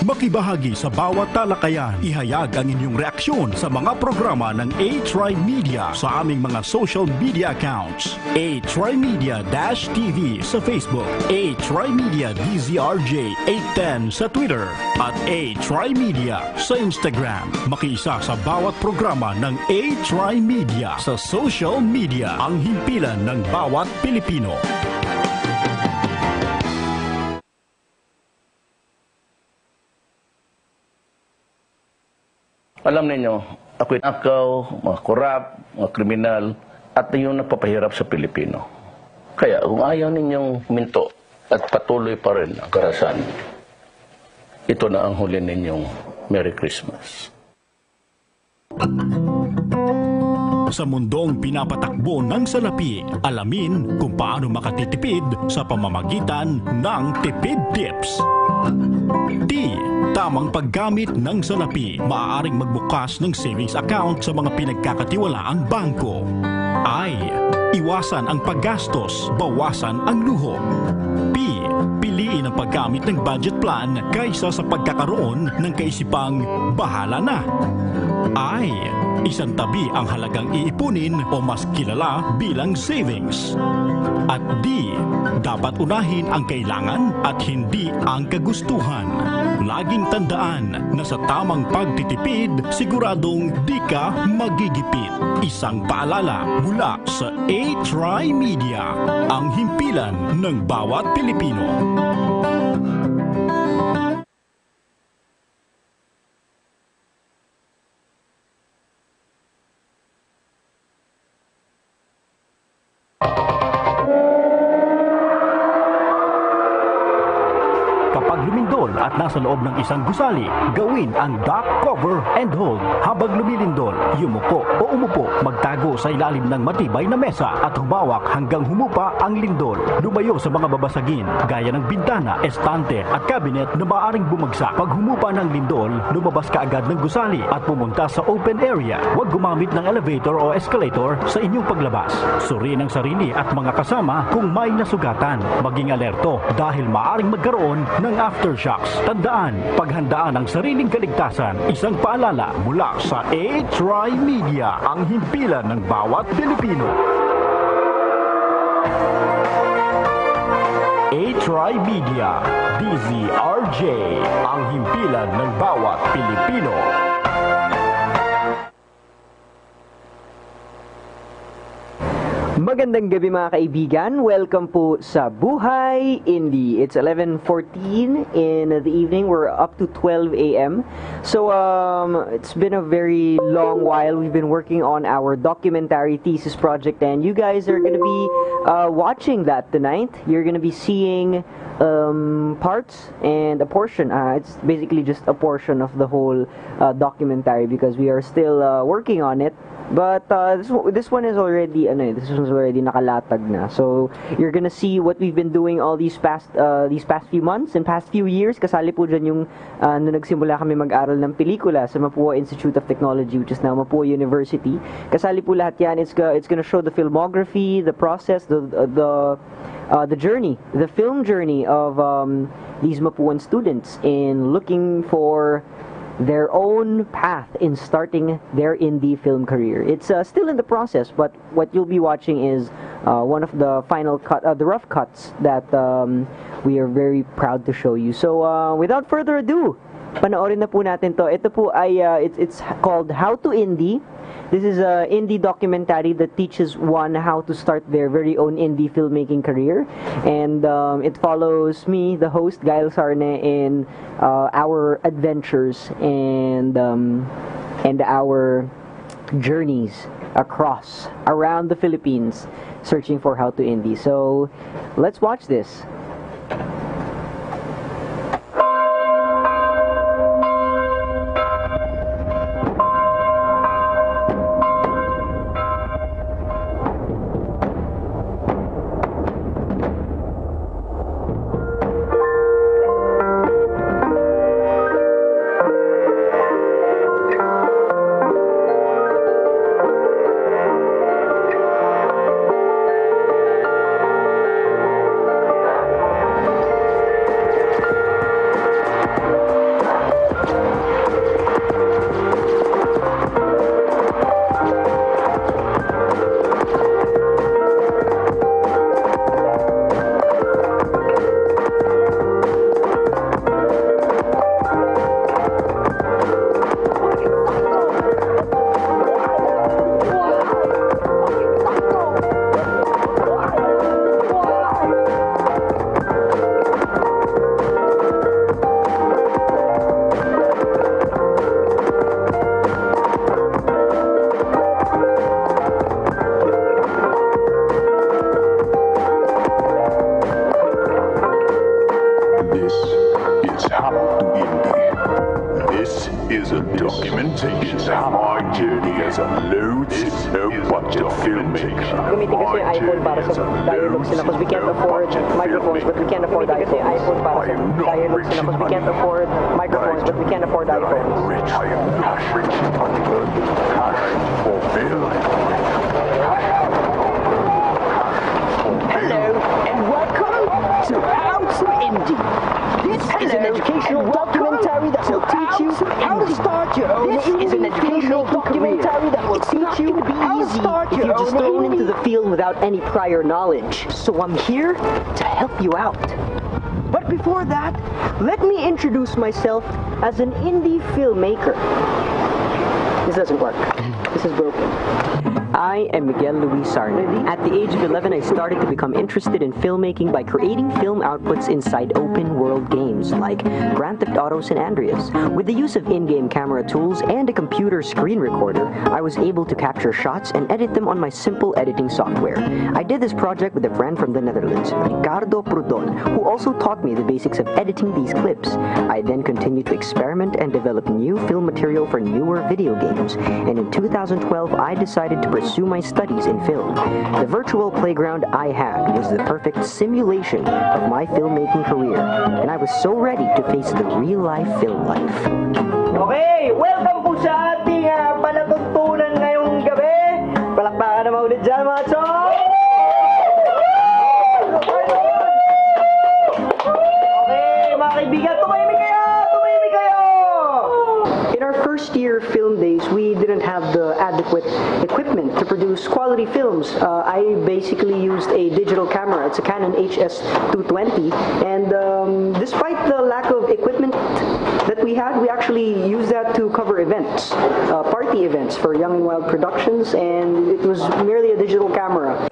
Makibahagi sa bawat talakayan. Ihayag ang inyong reaksyon sa mga programa ng TriMedia sa aming mga social media accounts. TriMedia-TV sa Facebook, TriMedia DZRJ 810 sa Twitter, at TriMedia sa Instagram. Makiisa sa bawat programa ng TriMedia sa social media, ang himpilan ng bawat Pilipino. Alam ninyo, ako'y nakaw, mga korap, mga kriminal, at yung nagpapahirap sa Pilipino. Kaya kung ayaw ninyong minto at patuloy pa rin ang karahasan, ito na ang huli ninyong Merry Christmas. Sa mundong pinapatakbo ng salapi, alamin kung paano makatitipid sa pamamagitan ng Tipid Tips. T. Tamang paggamit ng salapi. Maaaring magbukas ng savings account sa mga pinagkakatiwalaang bangko. I. Iwasan ang paggastos, bawasan ang luho. P. Piliin ang paggamit ng budget plan kaysa sa pagkakaroon ng kaisipang bahala na. I. Isantabi ang halagang iipunin o mas kilala bilang savings. At D. Dapat unahin ang kailangan at hindi ang kagustuhan. Laging tandaan na sa tamang pagtitipid, siguradong di ka magigipit. Isang paalala mula sa TriMedia, ang himpilan ng bawat Pilipino. At nasa loob ng isang gusali, gawin ang duck cover and hold. Habang lumilindol, yumuko o umupo, magtago sa ilalim ng matibay na mesa at humawak hanggang humupa ang lindol. Lumayo sa mga babasagin, gaya ng bintana, estante at cabinet na maaaring bumagsak. Pag humupa ng lindol, lumabas ka agad ng gusali at pumunta sa open area. Huwag gumamit ng elevator o escalator sa inyong paglabas. Suriin ang sarili at mga kasama kung may nasugatan. Maging alerto dahil maaaring magkaroon ng aftershocks. Tandaan, paghandaan ang sariling kaligtasan. Isang paalala mula sa TriMedia, ang himpilan ng bawat Pilipino. TriMedia, DZRJ, ang himpilan ng bawat Pilipino. Magandang gabi mga kaibigan. Welcome po sa Buhay Indie. It's 11:14 in the evening. We're up to 12 a.m. So it's been a very long while. We've been working on our documentary thesis project, and you guys are going to be watching that tonight. You're going to be seeing parts and a portion. It's basically just a portion of the whole documentary because we are still working on it. But this one is already this one's already nakalatag na. So you're gonna see what we've been doing all these past few months and past few years. Kasali po dyan yung nung nagsimula kami mag-aral ng pelikula sa Mapua Institute of Technology, which is now Mapua University. Kasali po lahat yan. It's gonna show the filmography, the process, the journey, the film journey of these Mapuan students in looking for their own path in starting their indie film career. It's still in the process, but what you'll be watching is one of the final the rough cuts that we are very proud to show you. So without further ado, panoorin na po natin to. Ito po ay it's called How to Indie. This is an indie documentary that teaches one how to start their very own indie filmmaking career, and it follows me, the host, Gail Sarne, in our adventures and our journeys around the Philippines, searching for how to indie. So let's watch this. This is How to Indie. This is a documentation of my journey as a low-budget filmmaker. Gamitin kasi yung iPhone para sa dialogue sila because we can't afford microphones but we can't afford iPhones. iPhone para sa dialogue sila because we can't afford microphones but we can't afford iPhones. I am not rich, but passion for film. Hello and welcome to How to Indie. This is an educational documentary that will teach you how to start your own. This is an educational documentary that will teach you how to start your own. You're just thrown into the field without any prior knowledge. So I'm here to help you out. But before that, let me introduce myself as an indie filmmaker. This doesn't work. This is broken. I am Miguel Luis Sarna. At the age of 11, I started to become interested in filmmaking by creating film outputs inside open-world games like Grand Theft Auto San Andreas. With the use of in-game camera tools and a computer screen recorder, I was able to capture shots and edit them on my simple editing software. I did this project with a friend from the Netherlands, Ricardo Prudon, who also taught me the basics of editing these clips. I then continued to experiment and develop new film material for newer video games. And in 2012, I decided to pursue my studies in film. The virtual playground I had was the perfect simulation of my filmmaking career, and I was so ready to face the real-life film life. Okay, welcome po sa ating palatuntunan ngayong gabi. Palakpakan naman ulit dyan mga chong! Okay, mga kaibigan, tumahimik kayo! Tumahimik kayo! In our first year film days, we didn't have the adequate equipment to produce quality films. I basically used a digital camera. It's a Canon HS220, and despite the lack of equipment that we had, we actually used that to cover events, party events for Young and Wild Productions, and it was merely a digital camera.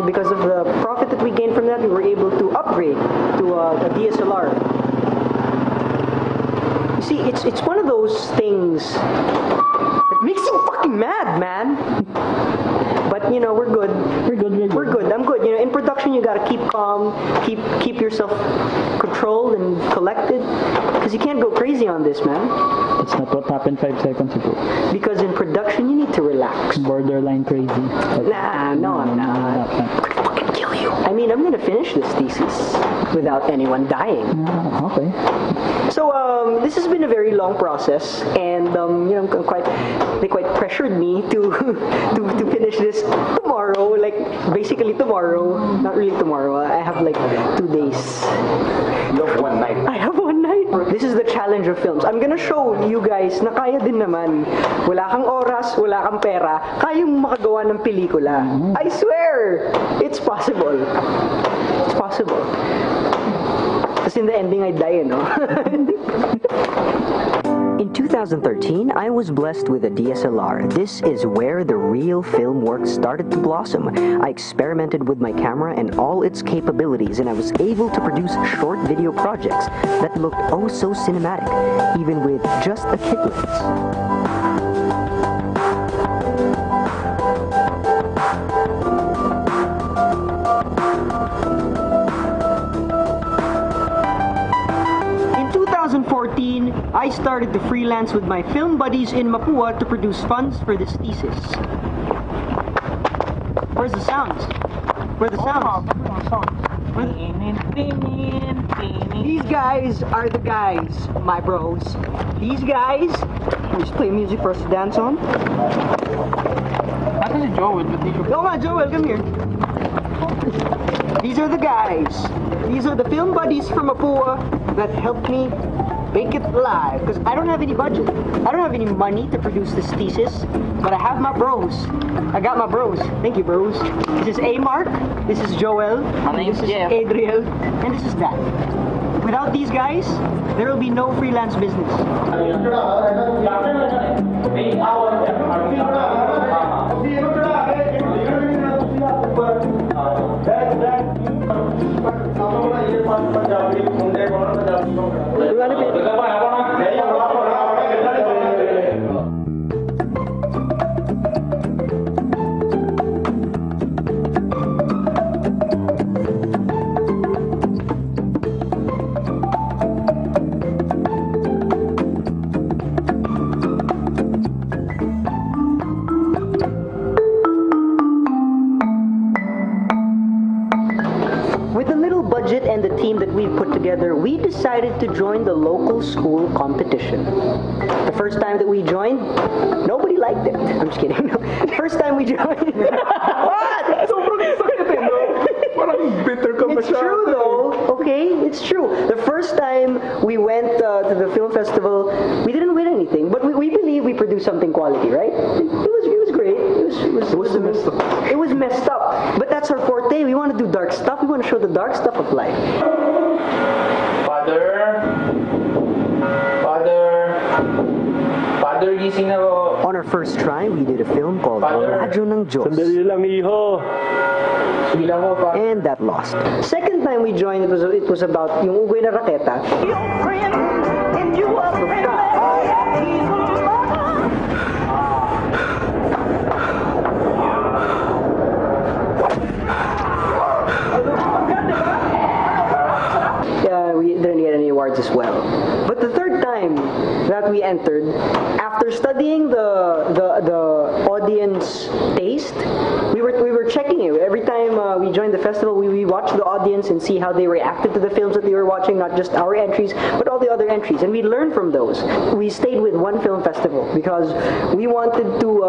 Because of the profit that we gained from that, we were able to upgrade to a DSLR. You see, it's one of those things that makes you fucking mad, man. But you know, we're good. We're good. I'm good. You know, in production, you gotta keep calm, keep yourself controlled and collected, because you can't go crazy on this, man. It's not what happened 5 seconds ago. Because in production, you need to relax. Borderline crazy. Nah, no, I'm not. I'm gonna fucking kill you. I mean, I'm gonna finish this thesis without anyone dying. Okay. So, this has been a very long process, and you know, they quite pressured me to to finish this tomorrow. Like basically tomorrow, not really tomorrow. I have like 2 days. You have one night. I have one night. This is the challenge of films. I'm gonna show you guys na kaya din naman. Wala kang oras, wala kang pera, kayang makagawa ng pelikula. I swear, it's possible. It's possible. Kasi in the ending, I die, no? In 2013, I was blessed with a DSLR. This is where the real film work started to blossom. I experimented with my camera and all its capabilities, and I was able to produce short video projects that looked oh so cinematic, even with just a kit lens. In 2014, I started to freelance with my film buddies in Mapua to produce funds for this thesis. Where's the sounds? Where are the sounds? These guys are the guys, my bros. These guys, just play music for us to dance on. Actually, Joel, but you Come on, Joel, come here. These are the guys. These are the film buddies from Mapua that helped me make it live. Because I don't have any budget. I don't have any money to produce this thesis. But I have my bros. I got my bros. Thank you, bros. This is A. Mark. This is Joel. This is Adriel. And this is that. Without these guys, there will be no freelance business. And the team that we've put together, we decided to join the local school competition. The first time that we joined, nobody liked it. I'm just kidding. No. First time we joined. What? It's true though. Okay, it's true. The first time we went to the film festival, we didn't win anything, but we believe we produced something quality, right? It was great. It was messed up. But that's our forte. We want to do dark stuff. We want to show the dark stuff of life. Father, gising na po. On our first try, we did a film called Radyo ng Diyos. Sandali lang, iho. Bilang mo pa. And that lost. Second time we joined, it was about yung unggoy na raketa. Your friend, and you are friend. We didn't get any awards as well. But the third time that we entered, after studying the audience taste, we were checking it. Every time we joined the festival, we watched the audience and see how they reacted to the films that they were watching, not just our entries, but all the other entries. And we learned from those. We stayed with one film festival because we wanted to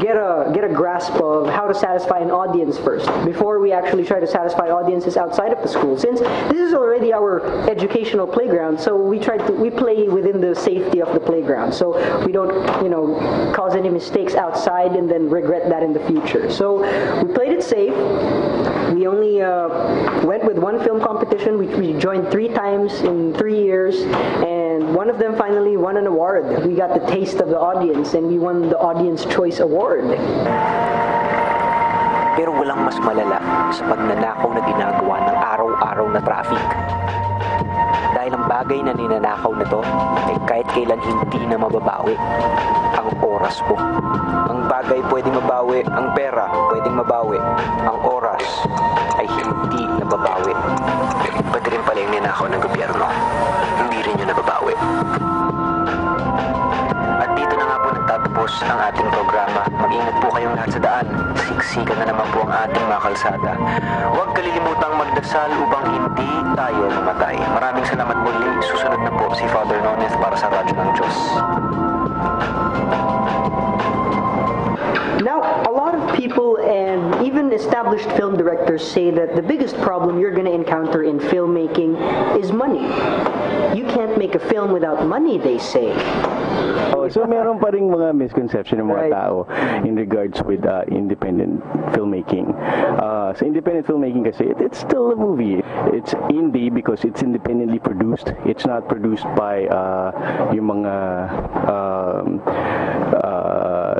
get a grasp of how to satisfy an audience first before we actually try to satisfy audiences outside of the school. Since this is already our educational playground, so we play within the safety of the playground, so we don't cause any mistakes outside and then regret that in the future. So we played it safe. We only went with one film competition. We joined 3 times in 3 years, and one of them finally won an award. We got the taste of the audience, and we won the Audience Choice Award. Pero walang mas malala sa pagnanakaw na ginagawa ng araw-araw na traffic. Dahil ang bagay na ninanakaw na to ay kahit kailan hindi na mababawi. Ang oras ko. Ang bagay pwedeng mabawi, ang pera pwedeng mabawi, ang oras ay hindi nababawi. Pwede rin pala yung ninakaw ng gobyerno. Hindi rin yun nababawi. At dito na nga po nagtatapos ang ating programa. Mag-ingat po kayong lahat sa daan. Siksikan na naman po ang ating mga kalsada. Huwag kalilimutang magdasal upang hindi tayo mamatay. Maraming salamat muli. Susunod na po si Father Noneth para sa Radyo ng Diyos. Now, a lot of people and even established film directors say that the biggest problem you're going to encounter in filmmaking is money. You can't make a film without money, they say. Oh, so meron pa ring mga misconception ng mga tao in regards with independent filmmaking. So independent filmmaking kasi, it's still a movie. It's indie because it's independently produced. It's not produced by yung mga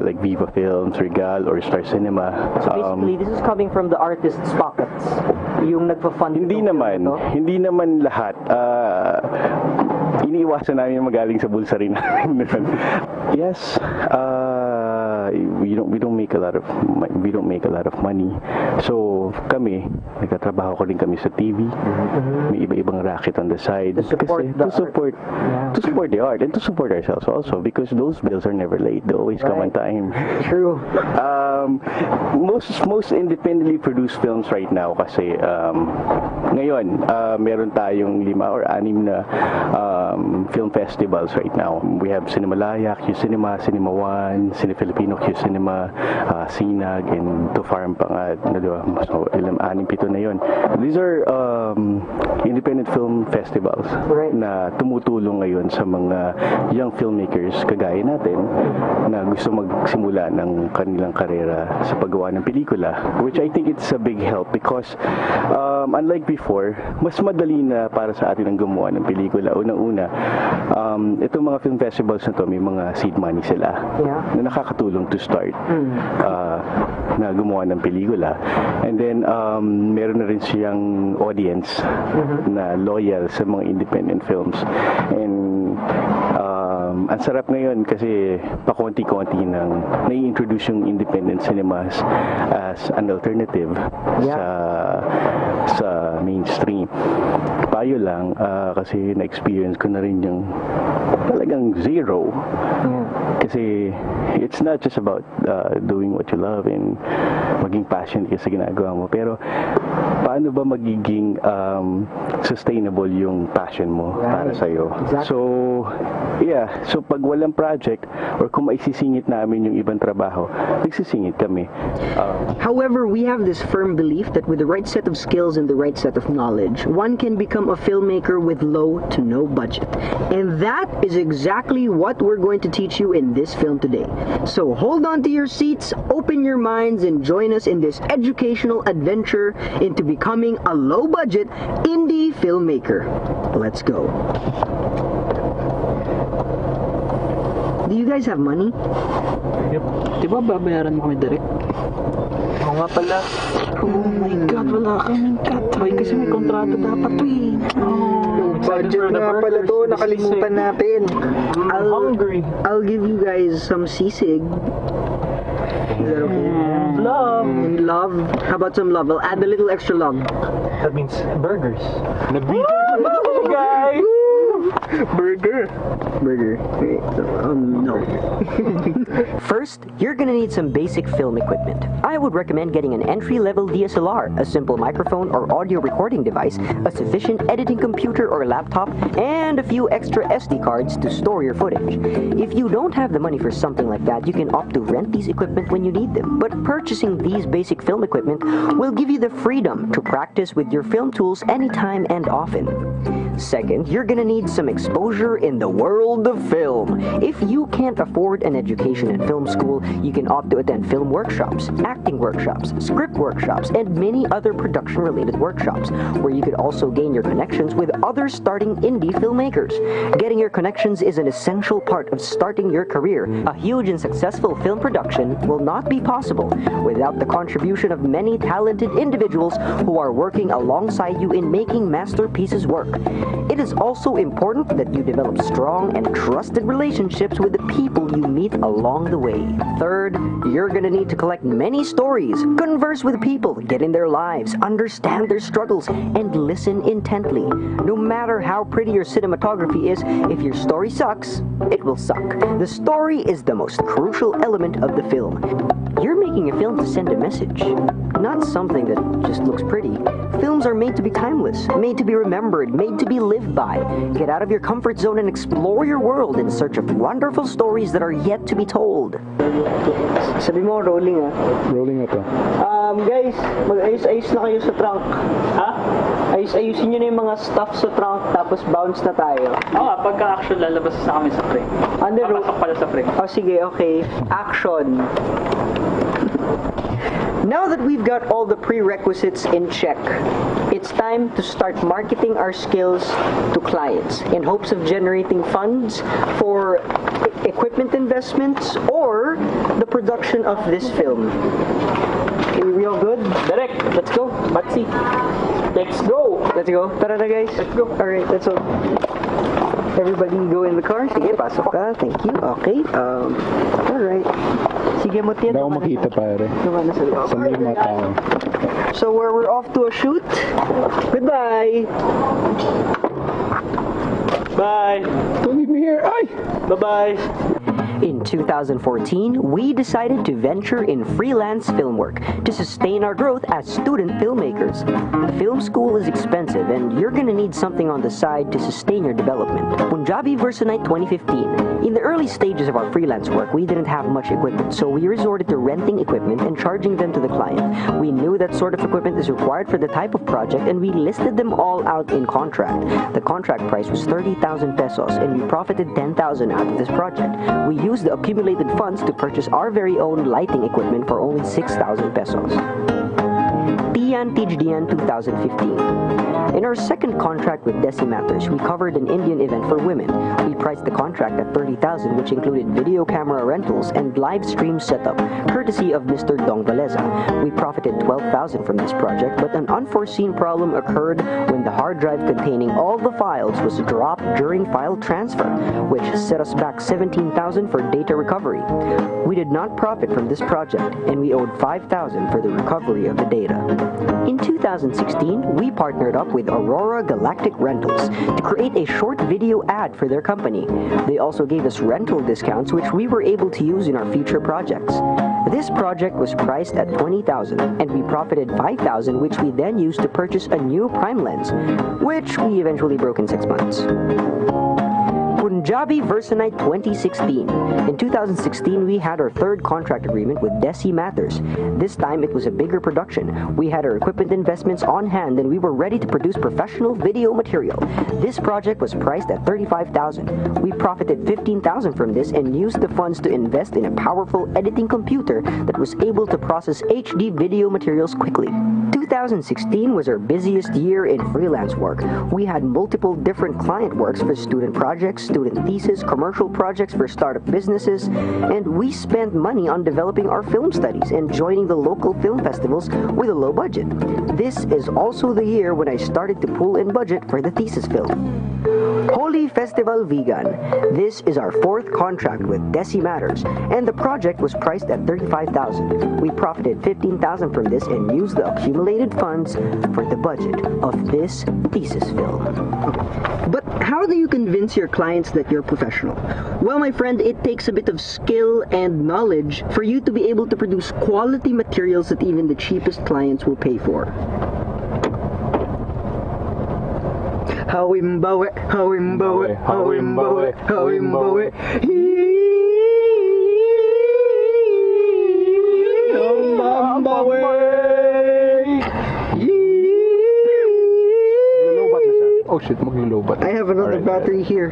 like Viva Films, Regal, or Star Cinema. So basically, this is coming from the artist's pockets. Yung nagpa-fund. Hindi naman lahat. Iniiwasan namin yung magaling sa bulsa rin namin. Yes, we don't make a lot of money. So kami, nagtatrabaho ko din kami sa TV. May iba-ibang racket on the side to support the art and to support ourselves also, because those bills are never late. They always come on time. True. Most independently produced films right now kasi ngayon meron tayong 5 or 6 na film festivals right now. We have Cinemalaya, Q Cinema, Cinema One, Cine Filipino, Q Cinema, Sinag, and to farm pa nga, so 6-7 na yun. These are independent film festivals na tumutulong ngayon sa mga young filmmakers kagaya natin na gusto magsimula ng kanilang karera para sa paggawa ng pelikula, which I think it's a big help because unlike before, mas madali na para sa atin ang gumawa ng pelikula. Unang-una, itong mga film festivals na to, may mga seed money sila na nakakatulong to start na gumawa ng pelikula. And then, meron na rin siyang audience na loyal sa mga independent films. And ang sarap ngayon kasi pakonti-konti nang nai-introduce yung independent cinemas as an alternative sa mainstream. Payo lang kasi na-experience ko na rin yung talagang zero. Kasi it's not just about doing what you love and maging passionate ka sa ginagawa mo. Pero paano ba magiging sustainable yung passion mo para sa'yo? Exactly. So pag walang project or kung maisisingit namin yung ibang trabaho, nagsisingit kami. However, we have this firm belief that with the right set of skills and the right set of knowledge, one can become a filmmaker with low to no budget. And that is exactly what we're going to teach you in this film today. So hold on to your seats, open your minds, and join us in this educational adventure into becoming a low-budget indie filmmaker. Let's go. Do you guys have money? Yep. Diba babayaran mo kami direct? Oo nga pala. Oh my God, wala kaming cut. Kasi may kontrata dapat to eh. Budget nga pala to, nakalimutan natin. I'm hungry. I'll give you guys some sisig. Is that okay? Love. Love? How about some love? I'll add a little extra love. That means burgers. Nag-burger guys! Burger. Wait, no. First, you're gonna need some basic film equipment. I would recommend getting an entry-level DSLR, a simple microphone or audio recording device, a sufficient editing computer or laptop, and a few extra SD cards to store your footage. If you don't have the money for something like that, you can opt to rent these equipment when you need them. But purchasing these basic film equipment will give you the freedom to practice with your film tools anytime and often. Second, you're gonna need some exposure in the world of film. If you can't afford an education at film school, you can opt to attend film workshops, acting workshops, script workshops, and many other production-related workshops, where you could also gain your connections with other starting indie filmmakers. Getting your connections is an essential part of starting your career. A huge and successful film production will not be possible without the contribution of many talented individuals who are working alongside you in making masterpieces work. It is also important that you develop strong and trusted relationships with the people you meet along the way. Third, you're gonna need to collect many stories, converse with people, get in their lives, understand their struggles, and listen intently. No matter how pretty your cinematography is, if your story sucks, it will suck. The story is the most crucial element of the film. You're making a film to send a message, not something that just looks pretty. Films are made to be timeless, made to be remembered, made to be lived by. Get out of your comfort zone and explore your world in search of wonderful stories that are yet to be told. Sabi mo, rolling ah. Rolling ito. Guys, mag-ayos-ayos na kayo sa trunk. Ha? Ayusin nyo na yung mga stuff sa trunk, tapos bounce na tayo. Oo, pagka-action lalabas na kami sa frame. Papasok pala sa frame. Oh, sige, okay. Action. Now that we've got all the prerequisites in check, it's time to start marketing our skills to clients in hopes of generating funds for equipment investments or the production of this film. Okay, we all good? Direct, let's go. Maxi. Let's go. Let's go. Tara na guys. Let's go. Alright, let's go. Everybody go in the car. Sige, pasok ka. Thank you. Okay. Alright. Sige mo tiyan. Hindi ako makita pare. Naman na sa loob. Sa may mga tao. So we're off to a shoot. Goodbye. Bye. Don't leave me here. Ay! Bye-bye. In 2014, we decided to venture in freelance film work to sustain our growth as student filmmakers. Film school is expensive and you're gonna need something on the side to sustain your development. Punjabi Versa Night 2015. In the early stages of our freelance work, we didn't have much equipment, so we resorted to renting equipment and charging them to the client. We knew that sort of equipment is required for the type of project and we listed them all out in contract. The contract price was 30,000 pesos and we profited 10,000 out of this project. We used the accumulated funds to purchase our very own lighting equipment for only 6,000 pesos. Tiyan Tijdian 2015. In our second contract with Desi Matters, we covered an Indian event for women. We priced the contract at 30,000, which included video camera rentals and live stream setup, courtesy of Mr. Dong Valeza. We profited 12,000 from this project, but an unforeseen problem occurred when the hard drive containing all the files was dropped during file transfer, which set us back 17,000 for data recovery. We did not profit from this project, and we owed 5,000 for the recovery of the data. In 2016, we partnered up with Aurora Galactic Rentals to create a short video ad for their company. They also gave us rental discounts, which we were able to use in our future projects. This project was priced at 20,000, and we profited 5,000, which we then used to purchase a new prime lens, which we eventually broke in 6 months. Punjabi Versanite 2016. In 2016, we had our third contract agreement with Desi Matters. This time, it was a bigger production. We had our equipment investments on hand and we were ready to produce professional video material. This project was priced at 35,000. We profited 15,000 from this and used the funds to invest in a powerful editing computer that was able to process HD video materials quickly. 2016 was our busiest year in freelance work. We had multiple different client works for student projects, student thesis, commercial projects for startup businesses, and we spent money on developing our film studies and joining the local film festivals with a low budget. This is also the year when I started to pull in budget for the thesis film. Holy Festival Vegan. This is our fourth contract with Desi Matters, and the project was priced at 35,000. We profited 15,000 from this and used the accumulated funds for the budget of this thesis film. But how do you convince your clients that you're professional? Well, my friend, it takes a bit of skill and knowledge for you to be able to produce quality materials that even the cheapest clients will pay for. Hawimbawe, hawimbawe, hawimbawe, hawimbawe. Oh shit, maglulubat. I have another battery here.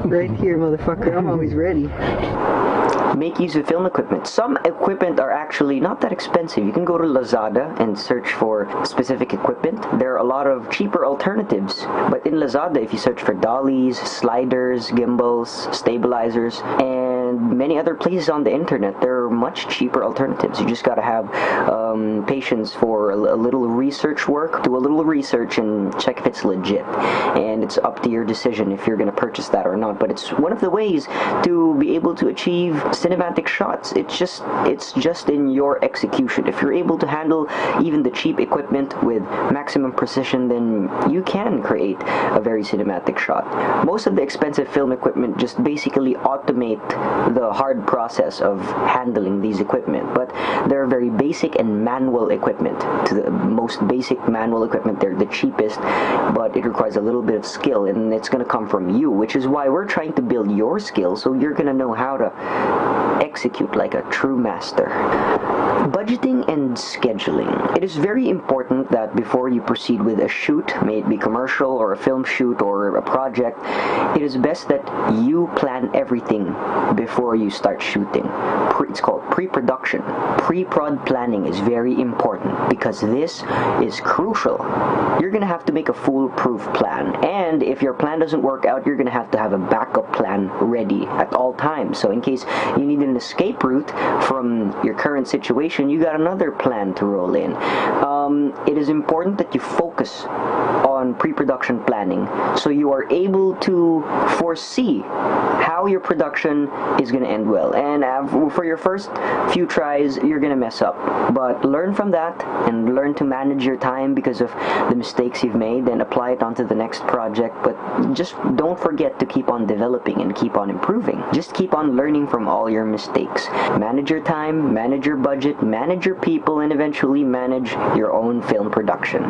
Right here, motherfucker. I'm always ready. Make use of film equipment. Some equipment are actually not that expensive. You can go to Lazada and search for specific equipment. There are a lot of cheaper alternatives. But in Lazada, if you search for dollies, sliders, gimbals, stabilizers, and many other places on the internet, there are much cheaper alternatives. You just gotta have patience for a little research work. Do a little research and check if it's legit. And it's up to your decision if you're gonna purchase that or not. But it's one of the ways to be able to achieve cinematic shots. It's just in your execution. If you're able to handle even the cheap equipment with maximum precision, then you can create a very cinematic shot. Most of the expensive film equipment just basically automate the hard process of handling these equipment, but they're very basic and manual equipment. To the most basic manual equipment, they're the cheapest, but it requires a little bit of skill, and it's going to come from you, which is why we're trying to build your skills so you're going to know how to execute like a true master. Budgeting and scheduling. It is very important that before you proceed with a shoot, may it be commercial or a film shoot or a project, it is best that you plan everything before you start shooting. It's called pre-production. Pre-prod planning is very important because this is crucial. You're going to have to make a foolproof plan, and if your plan doesn't work out, you're going to have a backup plan ready at all times. So in case you need an escape route from your current situation, you got another plan to roll in. It is important that you focus on pre-production planning so you are able to foresee how your production is going to end well. And for your first few tries, you're going to mess up. But learn from that and learn to manage your time because of the mistakes you've made and apply it onto the next project. But just don't forget to keep on developing and keep on improving. Just keep on learning from all your mistakes. Manage your time, manage your budget, manage your people, and eventually manage your own film production.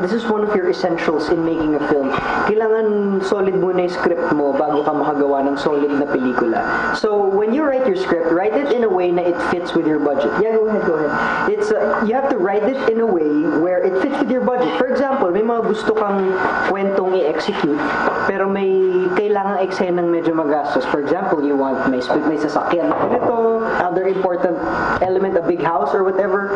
This is one of of your essentials in making a film. Kailangan solid muna yung script mo bago ka makagawa ng solid na pelikula. So, when you write your script, write it in a way na it fits with your budget. Yeah, go ahead. It's you have to write it in a way where it fits with your budget. For example, may mga gusto kang kwentong i-execute, pero may kailangang eksenang medyo magastos. For example, you want may sasakyan ito, other important element, a big house or whatever.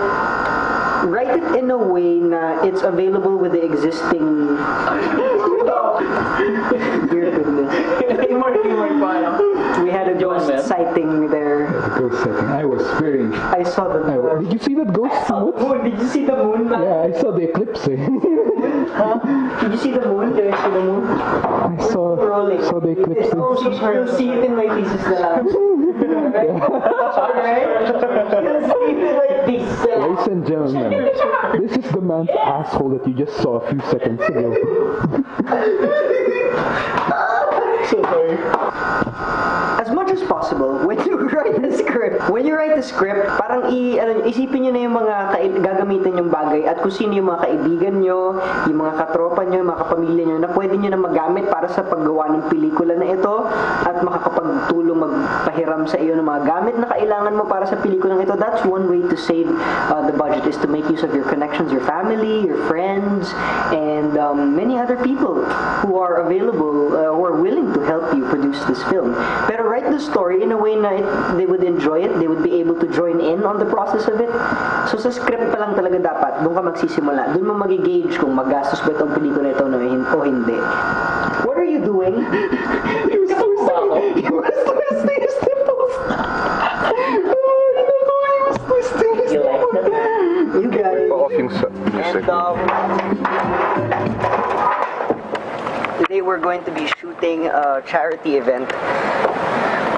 Write it in a way na it's available with the existing. Dear goodness. We had a ghost sighting there. Ghost sighting. I saw the. Did you see that ghost? Did you see the moon? Yeah, I saw the eclipse. Huh? Did you see the moon? Did I see the moon? I saw the eclipse. You'll see it in my thesis na lang. Ladies and gentlemen, this is the man's asshole that you just saw a few seconds ago. So sorry. As much as possible, when you write the script, parang isipin nyo na yung mga gagamitin yung bagay at kung sino yung mga kaibigan nyo, yung mga katropa nyo, yung mga kapamilya nyo na pwede nyo na magamit para sa paggawa ng pelikula na ito at makakapagtulong magpahiram sa iyo ng mga gamit na kailangan mo para sa pelikulang ito. That's one way to save the budget, is to make use of your connections, your family, your friends, and many other people who are available, who are willing to help you produce this film. Pero write the story in a way na they would enjoy it, they would be able to join in on the process of it. So sa script pa lang talaga dapat, doon ka magsisimula. Doon mo mag-gauge kung magastos ba itong pelikula ito o hindi. What are you doing? You were twisting his nipples. You like that? You guys. Today we're going to be shooting a charity event,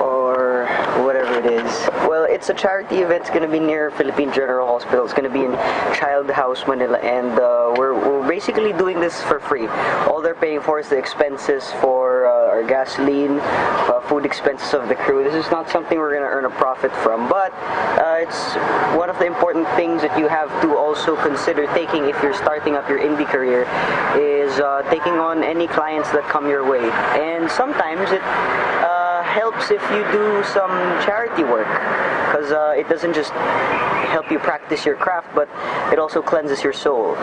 or whatever it is. Well, it's a charity event. It's going to be near Philippine General Hospital. It's going to be in Child House, Manila, and we're basically doing this for free. All they're paying for is the expenses for our gasoline, food expenses of the crew. This is not something we're going to earn a profit from, but it's one of the important things that you have to also consider taking if you're starting up your indie career, is taking on any clients that come your way. And sometimes it helps if you do some charity work, because it doesn't just help you practice your craft, but it also cleanses your soul.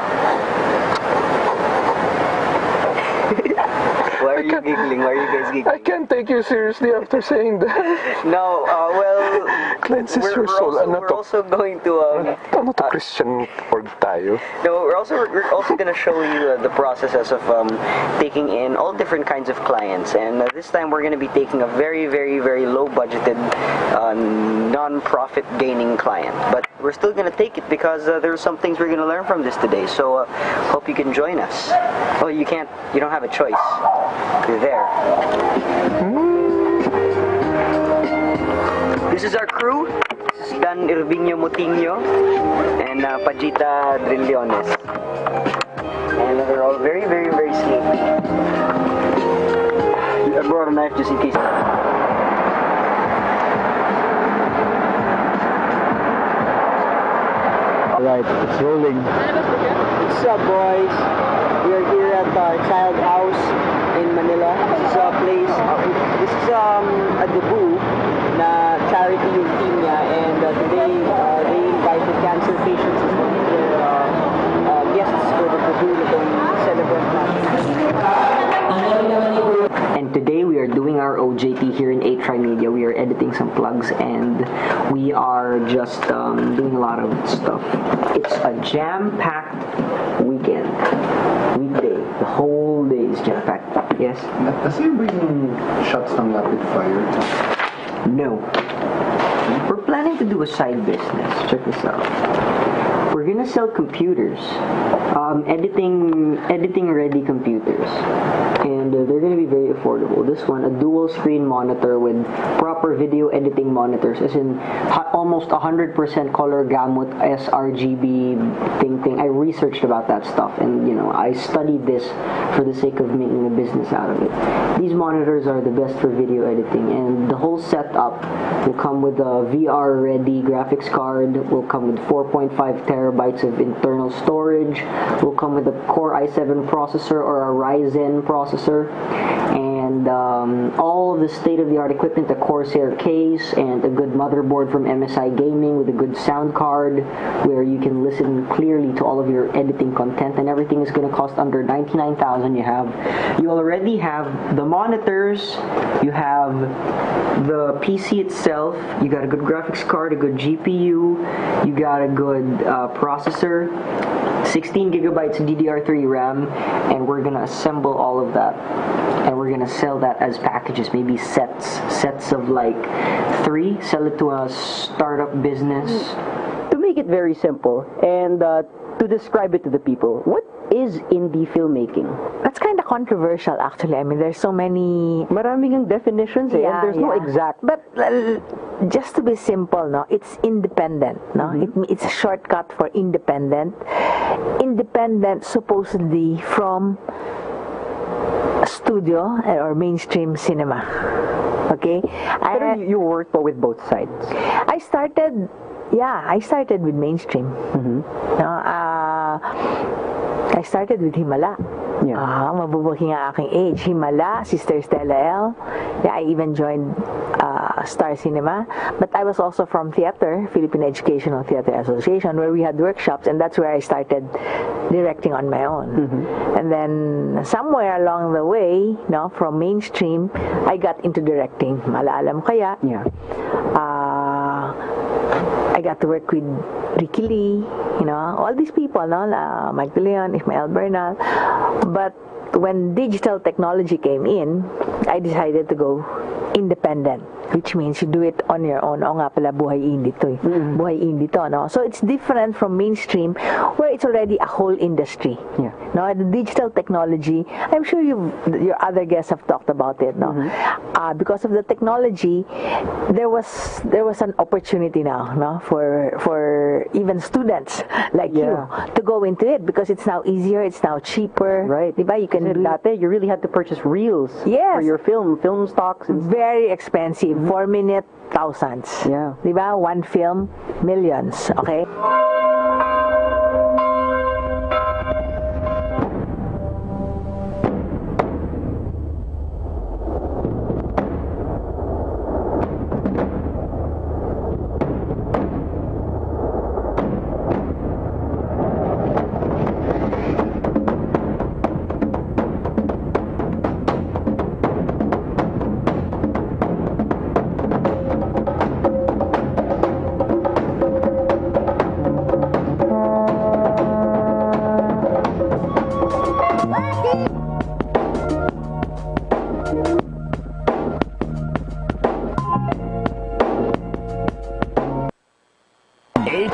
Why are you giggling? Why are you guys giggling? I can't take you seriously after saying that. No, well, cleanses your soul. We're also going to ano to Christian org tayo? No, we're also going to show you the processes of taking in all different kinds of clients, and this time we're going to be taking a very, very, very low budgeted, non-profit gaining client. But we're still going to take it because there's some things we're going to learn from this today. So hope you can join us. Oh, you can't. You don't have a choice. You're there. This is our crew. This is Dan Irvinio Motinho and Pajita Drilliones. And they're all very, very, very sleepy. I brought a knife just in case. Alright, it's rolling. What's up, boys? We are here at Child House in Manila. This is a place. This is a debut na charity yung team niya, and today they invited cancer patients as one of their guests for the debut nitong celebrant natin. And today we are doing our OJT here in TriMedia. We are editing some plugs and we are just doing a lot of stuff. It's a jam-packed weekend. Weekday. The whole day is jam-packed. Yes? Kasi ba yung shots ng rapid fire? No. We're planning to do a side business. Check this out. We're gonna sell computers, editing ready computers, and they're gonna be very affordable. This one, a dual screen monitor with proper video editing monitors, as in almost 100% color gamut sRGB thing. I researched about that stuff, and I studied this for the sake of making a business out of it. These monitors are the best for video editing, and the whole setup will come with a VR ready graphics card. Will come with 4.5 terabytes terabytes of internal storage. Will come with a Core i7 processor or a Ryzen processor, and all of the state-of-the-art equipment, the Corsair case, and a good motherboard from MSI Gaming with a good sound card where you can listen clearly to all of your editing content, and everything is going to cost under 99,000. You already have the monitors, you have the PC itself, you got a good graphics card, a good GPU, you got a good processor, 16 gigabytes DDR3 RAM, and we're gonna assemble all of that, and we're gonna sell that as packages, maybe sets of like 3, sell it to a startup business. To make it very simple and to describe it to the people, what is indie filmmaking? That's kind of controversial, actually. I mean, there's so many... Maraming ang definitions, and there's no exact... But just to be simple, no, it's independent, no? It's a shortcut for independent. Independent, supposedly, from a studio or mainstream cinema. Okay? Pero you worked with both sides. I started with mainstream. No, I started with Himala. Mabubuking ang aking age. Himala, Sister Stella L. Yeah, I even joined Star Cinema. But I was also from theater, Filipino Educational Theater Association, where we had workshops, and that's where I started directing on my own. And then somewhere along the way, no, from mainstream, I got into directing. Malaalam kaya. I got to work with Ricky Lee, you know, all these people, no? Mike De Leon, Ismael Bernal. But when digital technology came in, I decided to go independent, which means you do it on your own. O nga pala, buhay indie to. Buhay indie to, no? So it's different from mainstream, where it's already a whole industry. No, the digital technology, I'm sure your other guests have talked about it, no? Because of the technology, there was an opportunity now, no, for even students like you to go into it, because it's now easier, it's now cheaper. Right. Diba? You can you really had to purchase reels for your film stocks. Very expensive. 4-minute, thousands. Diba? One film, millions. Okay?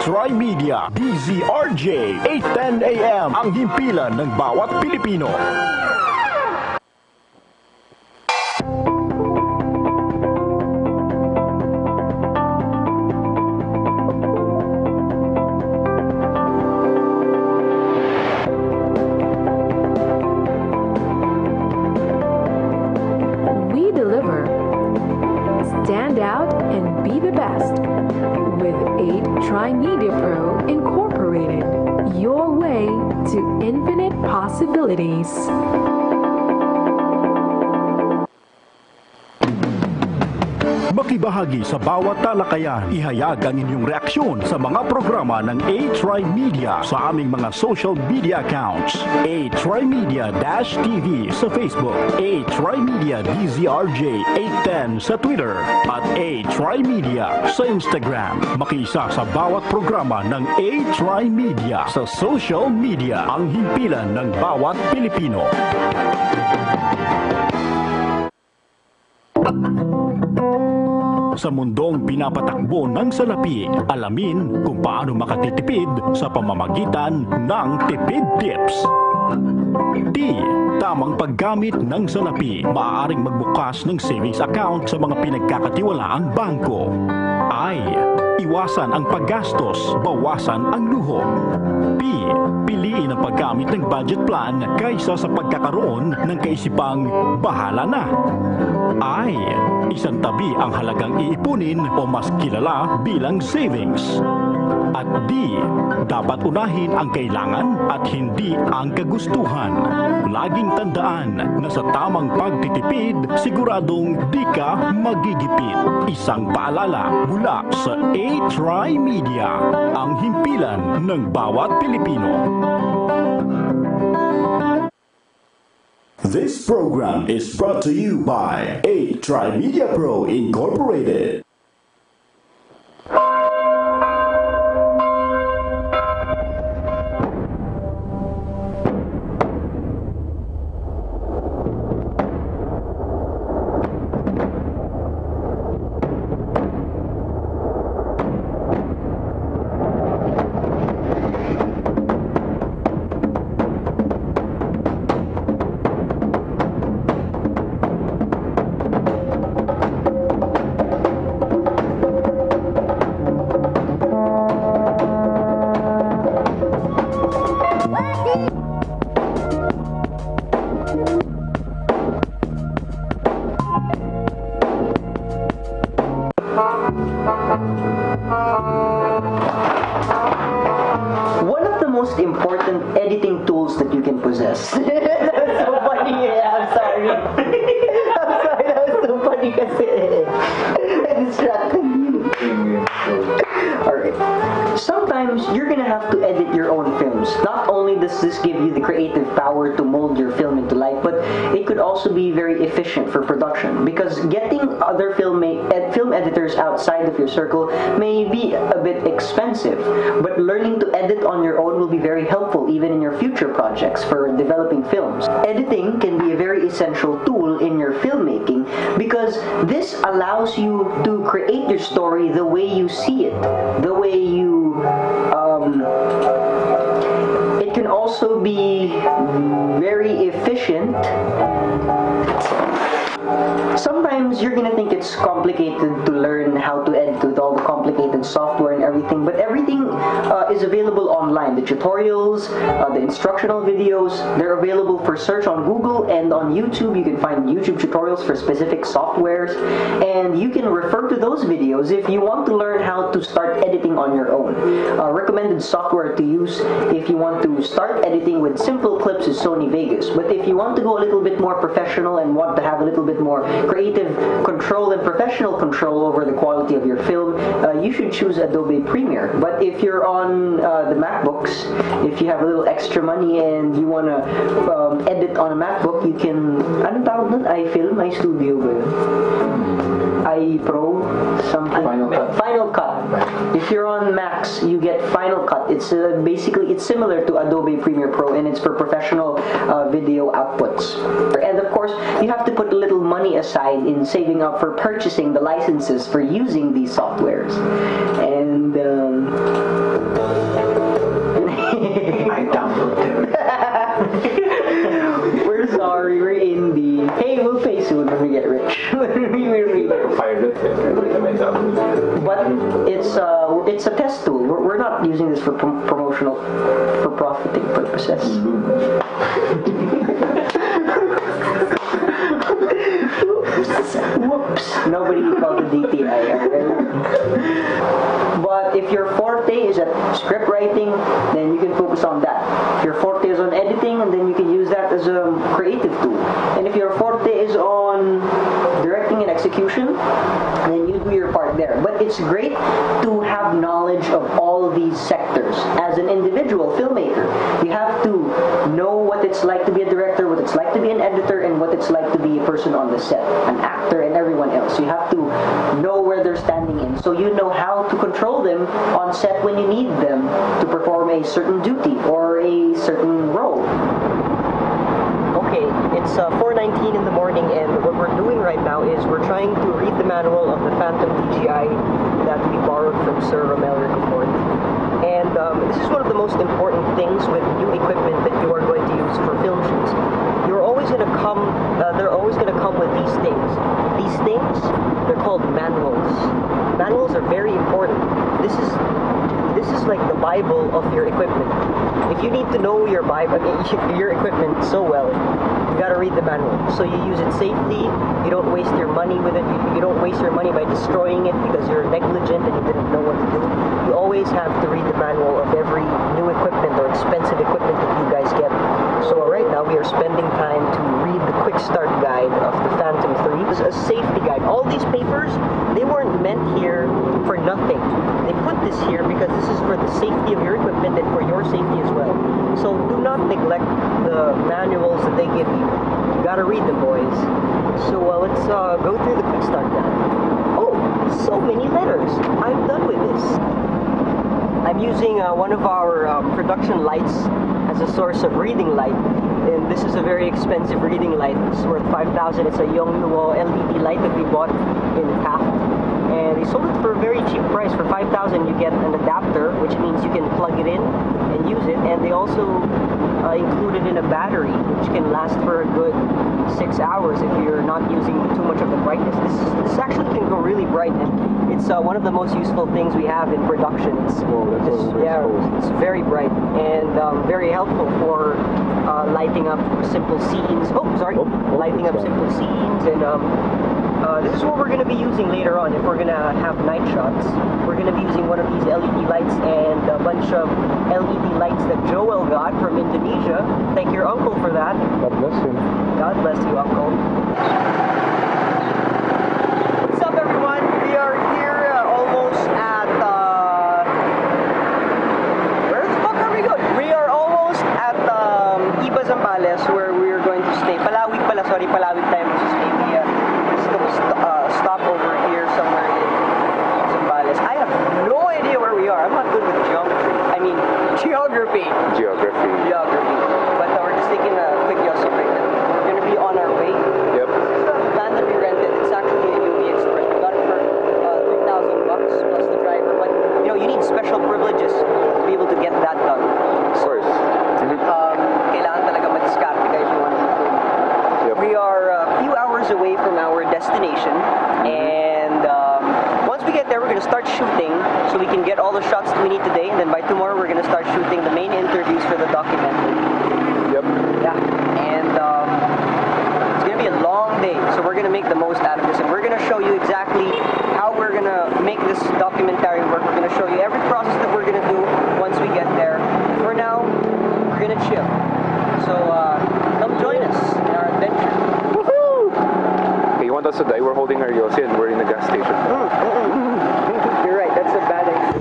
TriMedia, DZRJ, 8:10 AM, ang himpilan ng bawat Pilipino. We deliver. Stand out and be the best. With 8 TriMedia Pro Incorporated, your way to infinite possibilities. Makibahagi sa bawat talakayan. Ihayag ang inyong reaksyon sa mga programa ng TriMedia sa aming mga social media accounts. TriMedia-TV sa Facebook, TriMedia DZRJ 810 sa Twitter, at TriMedia sa Instagram. Makiisa sa bawat programa ng TriMedia sa social media, ang himpilan ng bawat Pilipino. Sa mundong pinapatakbo ng salapi, alamin kung paano makatitipid sa pamamagitan ng tipid tips. D. Tamang paggamit ng salapi. Maaaring magbukas ng savings account sa mga pinagkakatiwalaang bangko. I. Iwasan ang paggastos, bawasan ang luho. P. Piliin ang paggamit ng budget plan kaysa sa pagkakaroon ng kaisipang bahala na. I. Isang tabi ang halagang iipunin o mas kilala bilang savings. At D. Dapat unahin ang kailangan at hindi ang kagustuhan. Laging tandaan na sa tamang pagtitipid, siguradong di ka magigipit. Isang paalala mula sa TriMedia, ang himpilan ng bawat Pilipino. This program is brought to you by TriMedia Pro Incorporated. One of the most important editing tools that you can possess. That's so funny. I'm sorry. I'm sorry. That was so funny kasi I distracted you. Alright. Sometimes you're gonna have to edit your own films. Not only does this give you the creative power to mold your film into life, but it could also be very efficient for production, because getting other film editors outside of your circle may be a bit expensive, but learning to edit on your own will be very helpful even in your future projects for developing films. Editing can be a very essential tool in your filmmaking because this allows you to create your story the way you see it, the way you it can also be very efficient. Sometimes you're gonna think it's complicated to learn how to edit with all the complicated software and everything, but everything is available online. The tutorials, the instructional videos, they're available for search on Google and on YouTube. You can find YouTube tutorials for specific softwares, and you can refer to those videos if you want to learn how to start editing on your own. Recommended software to use if you want to start editing with simple clips is Sony Vegas, but if you want to go a little bit more professional and want to have a little bit more creative control and professional control over the quality of your film, you should choose Adobe Premiere. But if you're on the MacBooks, if you have a little extra money and you want to edit on a MacBook, you can, anong tawag nun? iFilm, iStudio ba yun? iPro, something. Final Cut. If you're on Macs, you get Final Cut. It's basically, it's similar to Adobe Premiere Pro, and it's for professional video outputs. And of course, you have to put a little money aside in saving up for purchasing the licenses for using these softwares. And I downloaded them. We're sorry, we're indie. Hey, we'll pay soon when we get rich. But it's a test tool. We're not using this for promotional, for profiting purposes. Whoops. Nobody called the DTI. But if your forte is at script writing, then you can focus on that. If your forte is on editing, and then you can use that as a creative tool. And if your forte is on directing and execution, then you do your part there. But it's great to have knowledge of all these sectors. As an individual filmmaker, you have to know what it's like to be a director, what it's like to be an editor, and what it's like to be a person on the set, an actor, and everyone else. You have to know where they're standing in, so you know how to control them on set when you need them to perform a certain duty or a certain role. Okay, it's 4:19 in the morning, and what we're doing right now is we're trying to read the manual of the Phantom DJI that we borrowed from Sir Romel Ricafort. And this is one of the most important things with new equipment that you are going to use for film shoots. You're always going to come, they're always going to come with these things. These things, they're called manuals. Manuals are very important. This is like the Bible of your equipment. If you need to know your your equipment so well. You gotta read the manual. So you use it safely. You don't waste your money with it. You don't waste your money by destroying it because you're negligent and you didn't know what to do. You always have to read the manual of every new equipment or expensive equipment that you guys get. So right now we are spending time to read the quick start guide of the Phantom 3. It's a safety guide. All these papers, they weren't meant here for nothing. They put this here because this is for the safety of your equipment and for your safety as well. So do not neglect the manuals that they give you. You gotta read them, boys. So let's go through the quick start guide. Oh, so many letters. I'm done with this. I'm using one of our production lights as a source of reading light, and this is a very expensive reading light. It's worth 5,000. It's a niyo LED light that we bought in Taft, and they sold it for a very cheap price. For 5,000 you get an adapter, which means you can plug it in and use it, and they also included in a battery which can last for a good 6 hours if you're not using too much of the brightness. This actually can go really bright, and it's one of the most useful things we have in production. It's very bright and very helpful for lighting up simple scenes. Lighting up simple scenes, and this is what we're going to be using later on if we're going to have night shots. We're going to be using one of these LED lights and a bunch of LED lights that Joel got from Indonesia. Thank your uncle for that. God bless him. God bless you, uncle. What's up, everyone? We are here almost at where the fuck are we going? We are almost at Zambales, where we are going to stay. Palawig tayo mag-stay. Stop over here somewhere in Zambales. I have no idea where we are. I'm not good with geometry. I mean, geography. But we're just taking a quick yourself right now. We're going to be on our way. Yep. This is a van that we rented. It's actually a UV Express. We got it for $3,000 plus the driver. But, you need special privileges to be able to get that done. Of course. Kailangan talaga madiskarte guys. We are a few hours away from our destination, and once we get there, we're going to start shooting so we can get all the shots that we need today, and then by tomorrow we're going to start shooting the main interviews for the documentary. Yep. Yeah, and it's going to be a long day, so we're going to make the most out of this, and we're going to show you exactly how we're going to make this documentary work. We're going to show you every process that we're going to do once we get there. For now, we're going to chill. So come join us in our adventure. Woohoo! Hey, you want us to die? We're holding our yosi and we're in the gas station. You're right, that's a bad idea.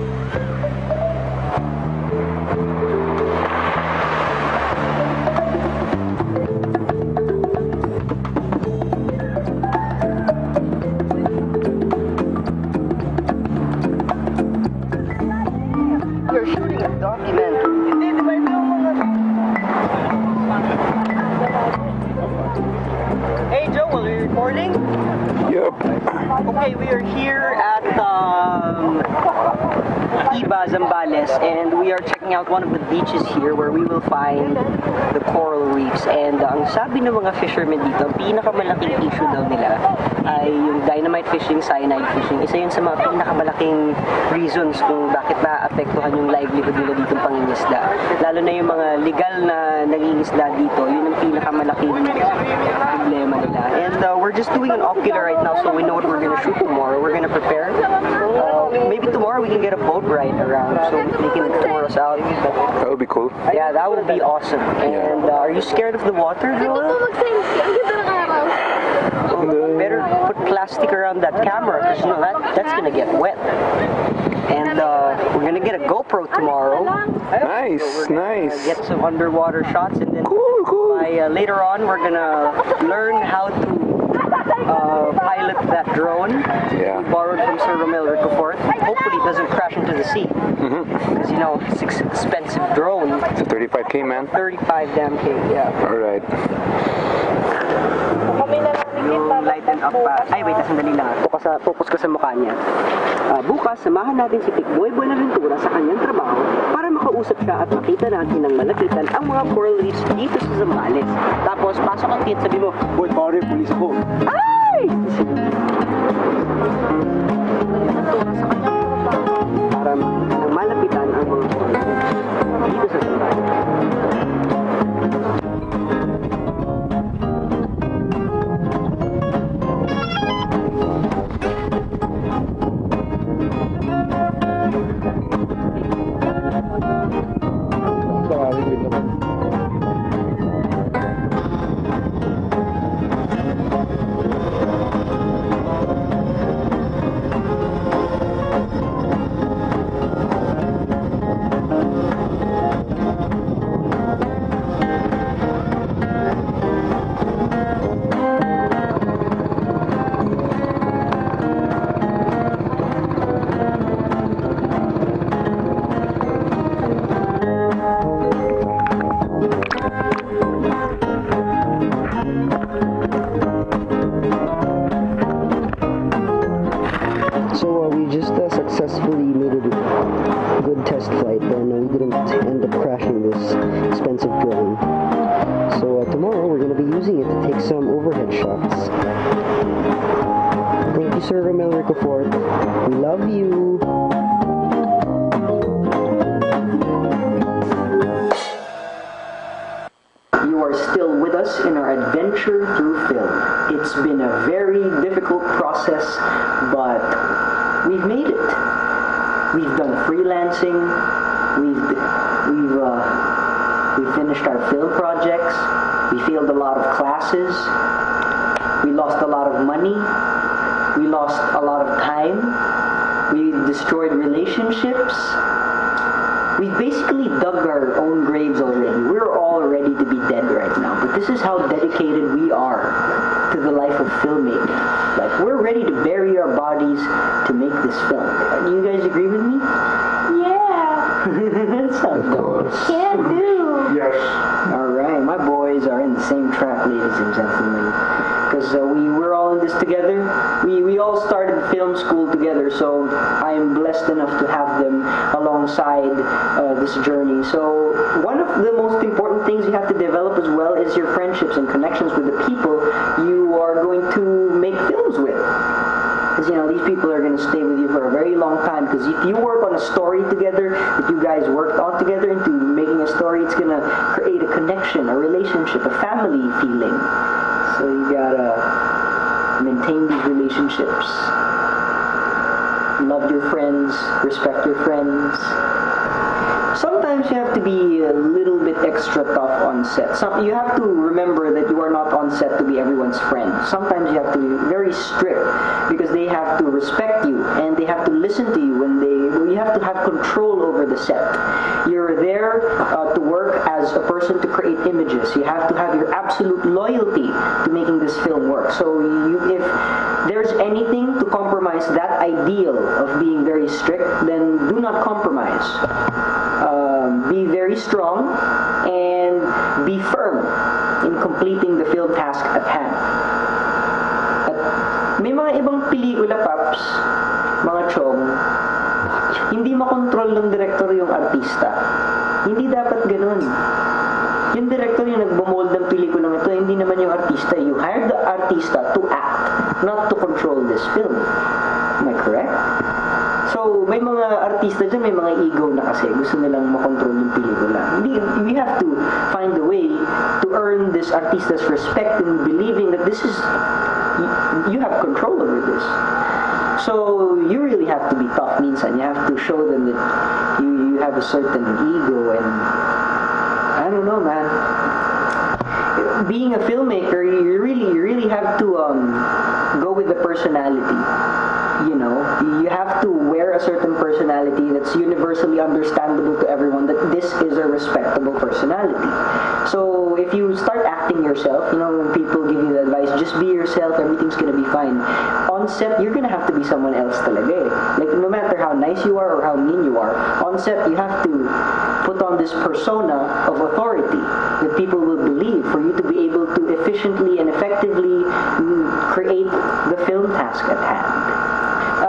You're shooting a documentary. Hey Joel, are you recording? Yep. Okay, we are here at Zambales, and we are checking out one of the beaches here where we will find the coral reefs. And ang sabi ng mga fishermen dito, ang pinakamalaking issue daw nila ay yung dynamite fishing, cyanide fishing. Isa yun sa mga pinakamalaking reasons kung bakit naapektuhan yung livelihood nila dito ng pangingisda. Lalo na yung mga legal na nangingisda dito, yun ang pinakamalaking problema nila. And we're just doing an ocular right now, so we know what we're gonna shoot tomorrow. We're gonna prepare. Maybe tomorrow we can get a boat ride around so they can tour us out. That would be cool. Yeah, that would be awesome. And are you scared of the water, Joel? Better put plastic around that camera because that's gonna get wet. And we're gonna get a GoPro tomorrow. Nice, so nice. Get some underwater shots, and then by later on we're gonna learn how to pilot that drone. Yeah. We borrowed from Sir Romel Riccoforth. Hopefully it doesn't crash into the sea. Because it's an expensive drone. It's a 35K, man. 35 damn K, yeah. Alright. Yung lighten up pa. Ay, wait, sandali lang. Focus ka sa mukha niya. Bukas, samahan natin si Tikboy Buenaventura sa kanyang trabaho para makausap siya at makita natin ng malapitan ang mga coral reefs dito sa Zambales. Tapos, pasok ang kit, sabi mo, "Boy, pare, pulis ako." Ay! Para malapitan ang mga coral reefs dito sa Zambales. So tomorrow we're going to be using it to take some overhead shots. Thank you, Sir Romel Ricofort. We love you. You are still with us in our adventure through film. It's been a very difficult process, but we've made it. We've done freelancing. We've finished our film projects. We failed a lot of classes. We lost a lot of money. We lost a lot of time. We destroyed relationships. We basically dug our own graves already. We're all ready to be dead right now. But this is how dedicated we are to the life of filmmaking. Like, we're ready to bury our bodies to make this film. Do you guys agree with me? Yeah. Of course. Can do. Yes. Alright, my boys are in the same track, ladies and gentlemen. Because we're all in this together. We all started film school together, so I am blessed enough to have them alongside this journey. So one of the most important things you have to develop as well is your friendships and connections with the people you are going to make films with. Because, you know, these people are going to stay with you for a very long time. Because if you work on a story together, if you guys worked on together into making a story, it's going to create a connection, a relationship, a family feeling. So you gotta maintain these relationships. Love your friends, respect your friends. Sometimes you have to be a little bit extra tough on set. You have to remember that you are not on set to be everyone's friend. Sometimes you have to be very strict because they have to respect you and they have to listen to you you have to have control over the set. You're there to work as a person to create images. You have to have your absolute loyalty to making this film work. So if there's anything to compromise that ideal of being very strict, then do not compromise. Be very strong and be firm in completing the film task at hand. At may mga ibang pelikula, Paps, mga chong, hindi makontrol ng director yung artista. Hindi dapat ganun. Yung director yung nagbumold ng pelikulang ito, hindi naman yung artista. You hired the artista to act, not to control this film. Am I correct? So, may mga artista dyan, may mga ego na kasi. Gusto nilang makontrol yung pelikula. We have to find a way to earn this artista's respect in believing that this is, you have control over this. So, you really have to be tough minsan. You have to show them that you have a certain ego and I don't know, man. Being a filmmaker, you really have to go with the personality. You know, you have to wear a certain personality that's universally understandable to everyone, that this is a respectable personality. So if you start acting yourself, you know, when people give you the advice, just be yourself, everything's gonna be fine. On set, you're gonna have to be someone else talaga eh. Like, no matter how nice you are or how mean you are, on set, you have to put on this persona of authority that people will believe for you to be able to efficiently and effectively create the film task at hand.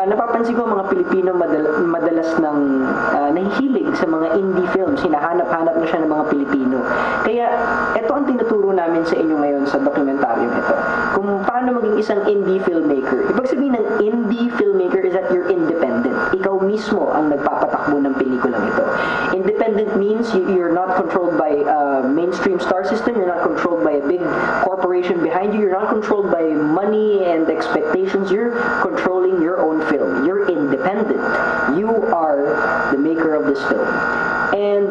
Napapansin ko mga Pilipino madalas nang nahihilig sa mga indie films. Hinahanap-hanap na siya ng mga Pilipino. Kaya ito ang tinuturo namin sa inyo ngayon sa dokumentaryong ito. Kung paano maging isang indie filmmaker. Ibig sabihin ng indie filmmaker is that you're independent. Ikaw mismo ang nagpapatakbo ng pelikulang ito. Independent means you're not controlled by a mainstream star system. You're not controlled by a big corporation behind you. You're not controlled by money and expectations. You're controlling your own film. You're independent. You are the maker of this film. And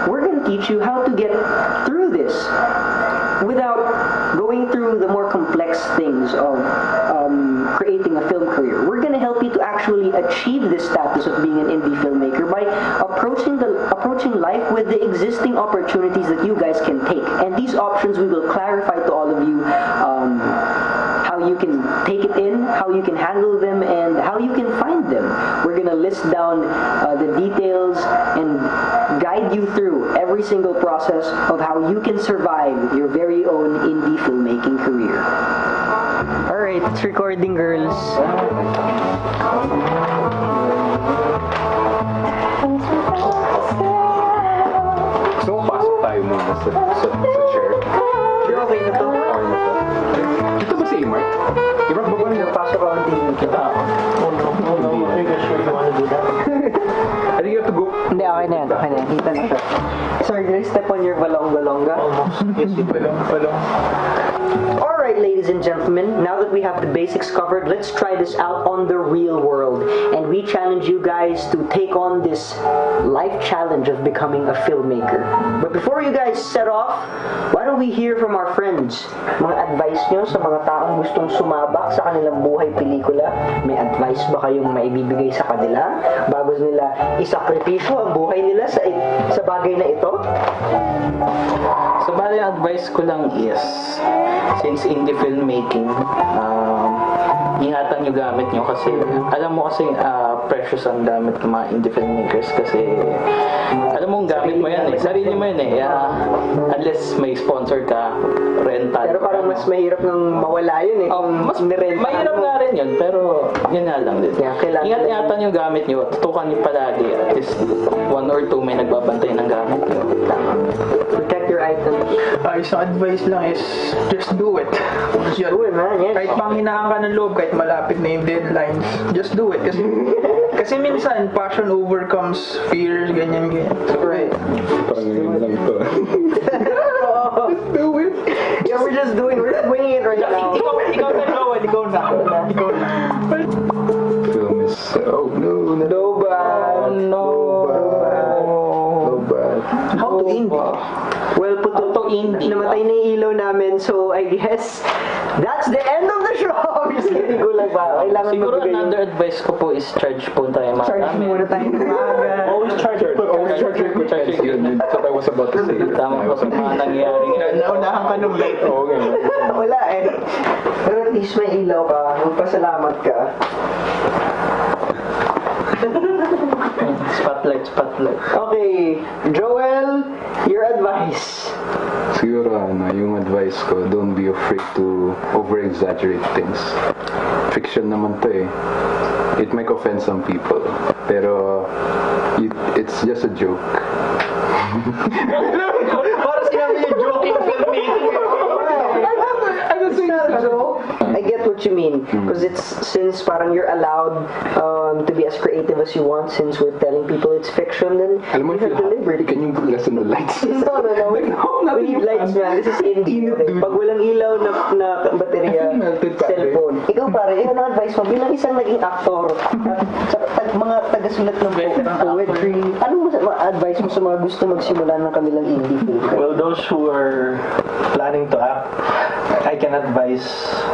we're going to teach you how to get through this without going through the more complex things of creating a film career. We're going to help you to actually achieve this status of being an indie filmmaker by approaching life with the existing opportunities that you guys can take. And these options we will clarify to all of you how you can take it in, how you can handle them, and how you can find them. We're going to list down the details and guide you through every single process of how you can survive your very own indie filmmaking career. Alright, it's recording, girls. So, pasok tayo muna. sa chair. Okay na to. Okay na to. Ito ba si Imart? Imart, baba niyo. Pasok ako ng TV. Kita ako. Oh no. Are you sure you wanna do that? I think you have to go. Hindi, okay na yan. Okay na yan. Kita na siya. Sir, can I step on your balong-balonga? Almost. Yes, balong. Alright, ladies and gentlemen, now that we have the basics covered, let's try this out on the real world. And we challenge you guys to take on this life challenge of becoming a filmmaker. But before you guys set off, why don't we hear from our friends? Mga advice nyo sa mga taong gustong sumabak sa kanilang buhay pelikula? May advice ba kayong maibibigay sa kanila bago nila isakripisyo ang buhay nila sa bagay na ito? So, bali, advice ko lang is, since indie filmmaking, ingatan nyo gamit nyo kasi, alam mo kasi, precious ang gamit ng mga indie filmmakers kasi, alam mo, gamit mo yan eh, sarili mo yan eh, unless may sponsor ka, rental. Pero parang mas mahirap nang mawala yun eh. Mas mahirap nga rin yun, pero yun nga lang din. Ingat-ingatan yung gamit nyo, tutukan nyo palagi, at least 1 or 2 may nagbabantay ng gamit nyo. Protect your item. Isang advice lang is just do it. Just do it, man. Yes. Kahit panghinaan ka ng loob, kahit malapit na yung deadlines, just do it. Kasi minsan, passion overcomes fears, ganyan. So, right. Parang yun lang to. Just do it. Yeah, we're just winging it right now. Ikaw na. Film is, oh no. How to indie? Well, namatay na yung ilaw namin, so I guess that's the end of the show. Just kidding ko lang ba? Siguro another advice ko po is charge po tayo mga Charge muna tayo mga Always charge it. That's what I was about to say. Tama po sa mga nangyayari. Naunahan ka nung light. Wala eh. Pero at least may ilaw ka. Magpasalamat ka. Spotlight. Okay, Joel, your advice. Siguro yung advice ko, don't be afraid to over-exaggerate things. Fiction naman to eh. It might offend some people, pero it's just a joke. Para sinabi yung joking filmmaking. I get what you mean because it's since parang you're allowed to be as creative as you want since we're telling people it's fiction then Alam mo, you have delivered. Can you lessen the lights? No. We need lights, man. This is indie. Pag walang ilaw na baterya, cellphone. Ikaw pare, ano advice mo bilang isang naging aktor at mga tagasulat ng poetry? Anong advice mo sa mga gusto magsimula ng kanilang indie film? Well, those who are planning to act, I can advise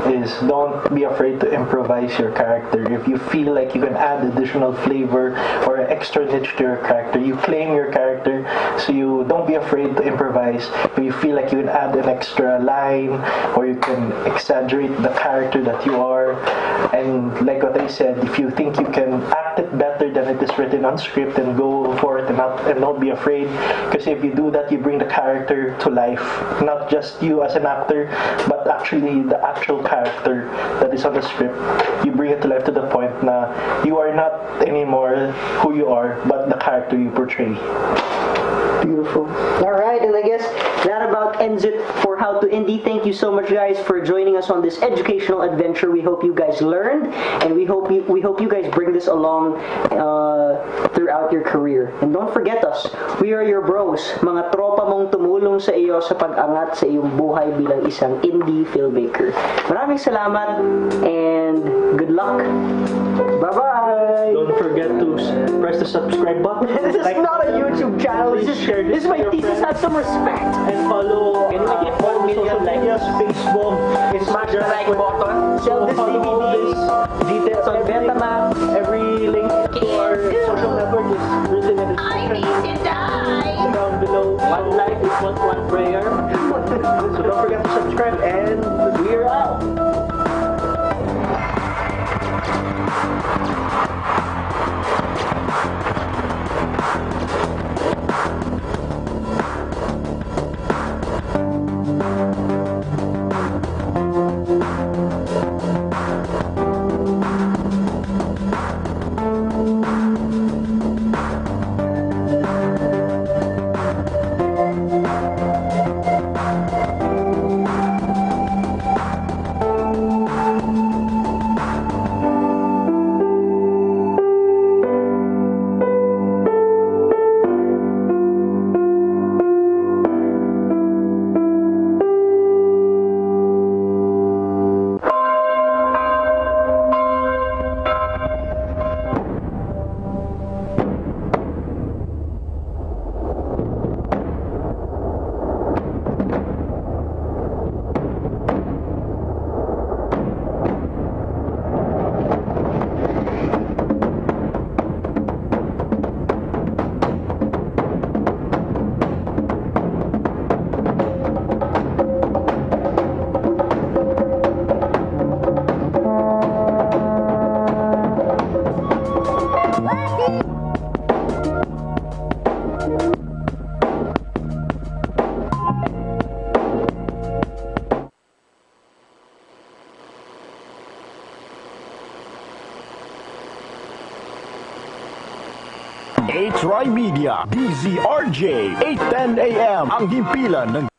is don't be afraid to improvise your character. If you feel like you can add additional flavor or extra niche to your character, you claim your character, so you don't be afraid to improvise. If you feel like you can add an extra line or you can exaggerate the character that you are, and like what I said, if you think you can act it better than it is written on script, then go for it and don't be afraid, because if you do that, you bring the character to life, not just you as an actor, but actually the actual character that is on the script. You bring it to life to the point na you are not anymore who you are, but the character you portray. Beautiful. Alright, and I guess that about ends it for How to Indie. Thank you so much guys for joining us on this educational adventure. We hope you guys learned and we hope you guys bring this along throughout your career. And don't forget us, we are your bros, mga tropa mong tumulong sa iyo sa pag-angat sa iyong buhay bilang isang indie filmmaker. Maraming salamat and good luck. Bye-bye! Don't forget to press the subscribe button. This is not a YouTube channel. This is my thesis. Have some respect. And follow all social medias, Facebook, smash the like button. Sell this DVD. Details on Betamax. Every link to our social network is written in the description. Down below. One like is one prayer. So don't forget to subscribe and we're out. TriMedia, DZRJ, 8:10 AM, ang himpilan ng